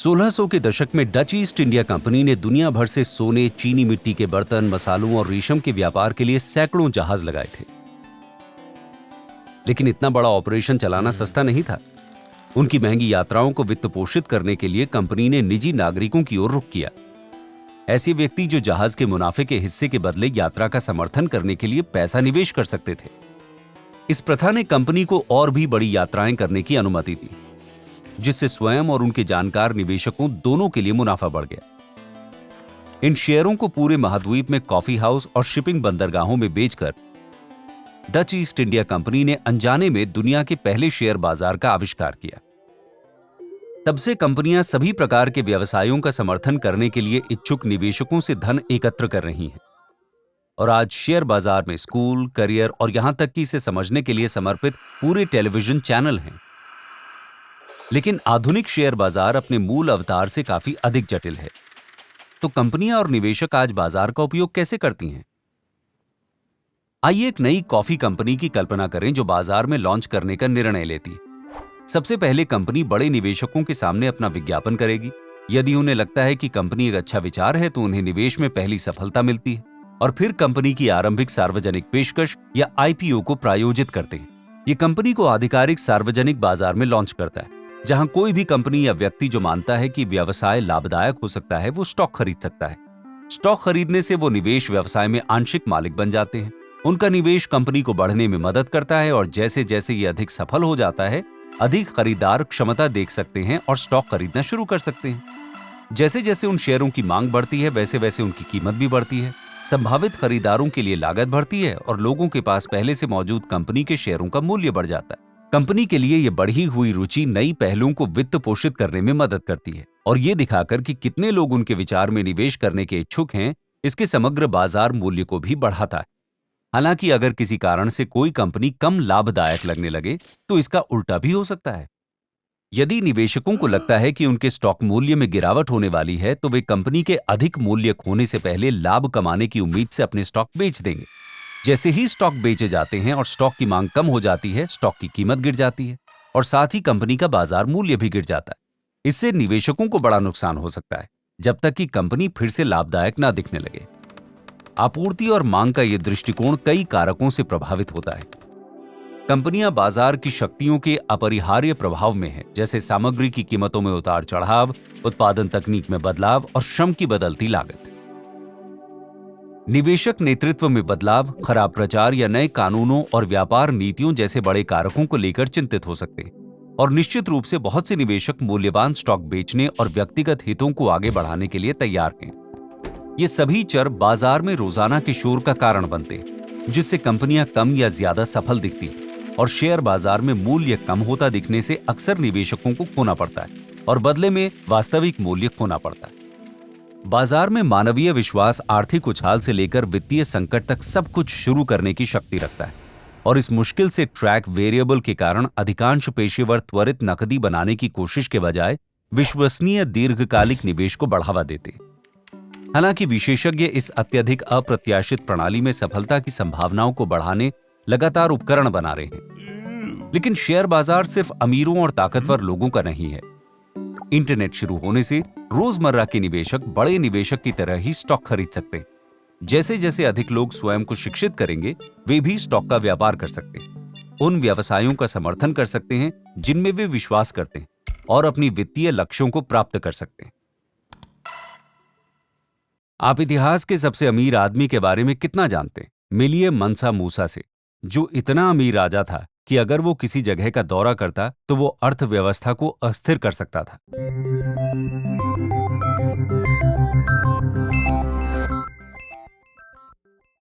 1600 के दशक में डच ईस्ट इंडिया कंपनी ने दुनिया भर से सोने, चीनी मिट्टी के बर्तन, मसालों और रेशम के व्यापार के लिए सैकड़ों जहाज लगाए थे। लेकिन इतना बड़ा ऑपरेशन चलाना सस्ता नहीं था। उनकी महंगी यात्राओं को वित्त पोषित करने के लिए कंपनी ने निजी नागरिकों की ओर रुख किया। ऐसे व्यक्ति जो जहाज के मुनाफे के हिस्से के बदले यात्रा का समर्थन करने के लिए पैसा निवेश कर सकते थे। इस प्रथा ने कंपनी को और भी बड़ी यात्राएं करने की अनुमति दी, जिससे स्वयं और उनके जानकार निवेशकों दोनों के लिए मुनाफा बढ़ गया। इन शेयरों को पूरे महाद्वीप में कॉफी हाउस और शिपिंग बंदरगाहों में बेचकर डच ईस्ट इंडिया कंपनी ने अनजाने में दुनिया के पहले शेयर बाजार का आविष्कार किया। तब से कंपनियां सभी प्रकार के व्यवसायों का समर्थन करने के लिए इच्छुक निवेशकों से धन एकत्र कर रही हैं। और आज शेयर बाजार में स्कूल, करियर और यहां तक कि इसे समझने के लिए समर्पित पूरे टेलीविजन चैनल हैं। लेकिन आधुनिक शेयर बाजार अपने मूल अवतार से काफी अधिक जटिल है। तो कंपनियां और निवेशक आज बाजार का उपयोग कैसे करती हैं? आइए एक नई कॉफी कंपनी की कल्पना करें जो बाजार में लॉन्च करने का निर्णय लेती है। सबसे पहले कंपनी बड़े निवेशकों के सामने अपना विज्ञापन करेगी। यदि उन्हें लगता है कि कंपनी एक अच्छा विचार है तो उन्हें निवेश में पहली सफलता मिलती है और फिर कंपनी की आरंभिक सार्वजनिक पेशकश या आईपीओ को प्रायोजित करते हैं। ये कंपनी को आधिकारिक सार्वजनिक बाजार में लॉन्च करता है, जहां कोई भी कंपनी या व्यक्ति जो मानता है कि व्यवसाय लाभदायक हो सकता है वो स्टॉक खरीद सकता है। स्टॉक खरीदने से वो निवेश व्यवसाय में आंशिक मालिक बन जाते हैं। उनका निवेश कंपनी को बढ़ने में मदद करता है और जैसे जैसे ये अधिक सफल हो जाता है, अधिक खरीदार क्षमता देख सकते हैं और स्टॉक खरीदना शुरू कर सकते हैं। जैसे जैसे उन शेयरों की मांग बढ़ती है, वैसे वैसे उनकी कीमत भी बढ़ती है। संभावित खरीदारों के लिए लागत बढ़ती है और लोगों के पास पहले से मौजूद कंपनी के शेयरों का मूल्य बढ़ जाता है। कंपनी के लिए ये बढ़ी हुई रुचि नई पहलों को वित्त पोषित करने में मदद करती है और ये दिखाकर कि कितने लोग उनके विचार में निवेश करने के इच्छुक हैं, इसके समग्र बाजार मूल्य को भी बढ़ाता है। हालांकि अगर किसी कारण से कोई कंपनी कम लाभदायक लगने लगे तो इसका उल्टा भी हो सकता है। यदि निवेशकों को लगता है कि उनके स्टॉक मूल्य में गिरावट होने वाली है तो वे कंपनी के अधिक मूल्य खोने से पहले लाभ कमाने की उम्मीद से अपने स्टॉक बेच देंगे। जैसे ही स्टॉक बेचे जाते हैं और स्टॉक की मांग कम हो जाती है, स्टॉक की कीमत गिर जाती है और साथ ही कंपनी का बाजार मूल्य भी गिर जाता है। इससे निवेशकों को बड़ा नुकसान हो सकता है जब तक कि कंपनी फिर से लाभदायक ना दिखने लगे। आपूर्ति और मांग का यह दृष्टिकोण कई कारकों से प्रभावित होता है। कंपनियां बाजार की शक्तियों के अपरिहार्य प्रभाव में हैं, जैसे सामग्री की कीमतों में उतार चढ़ाव, उत्पादन तकनीक में बदलाव और श्रम की बदलती लागत। निवेशक नेतृत्व में बदलाव, खराब प्रचार या नए कानूनों और व्यापार नीतियों जैसे बड़े कारकों को लेकर चिंतित हो सकते हैं। और निश्चित रूप से बहुत से निवेशक मूल्यवान स्टॉक बेचने और व्यक्तिगत हितों को आगे बढ़ाने के लिए तैयार हैं। ये सभी चर बाजार में रोजाना के शोर का कारण बनते हैं, जिससे कंपनियां कम या ज्यादा सफल दिखती हैं और शेयर बाजार में मूल्य कम होता दिखने से अक्सर निवेशकों को खोना पड़ता है और बदले में वास्तविक मूल्य खोना पड़ता है। बाजार में मानवीय विश्वास आर्थिक उछाल से लेकर वित्तीय संकट तक सब कुछ शुरू करने की शक्ति रखता है और इस मुश्किल से ट्रैक वेरिएबल के कारण अधिकांश पेशेवर त्वरित नकदी बनाने की कोशिश के बजाय विश्वसनीय दीर्घकालिक निवेश को बढ़ावा देते हैं। हालांकि विशेषज्ञ इस अत्यधिक अप्रत्याशित प्रणाली में सफलता की संभावनाओं को बढ़ाने लगातार उपकरण बना रहे हैं, लेकिन शेयर बाजार सिर्फ अमीरों और ताकतवर लोगों का नहीं है। इंटरनेट शुरू होने से रोजमर्रा के निवेशक बड़े निवेशक की तरह ही स्टॉक खरीद सकते हैं। जैसे जैसे अधिक लोग स्वयं को शिक्षित करेंगे, वे भी स्टॉक का व्यापार कर सकते हैं, उन व्यवसायों का समर्थन कर सकते हैं जिनमें वे विश्वास करते हैं और अपनी वित्तीय लक्ष्यों को प्राप्त कर सकते हैं। आप इतिहास के सबसे अमीर आदमी के बारे में कितना जानते हैं? मिलिए मनसा मूसा से, जो इतना अमीर राजा था कि अगर वो किसी जगह का दौरा करता तो वो अर्थव्यवस्था को अस्थिर कर सकता था।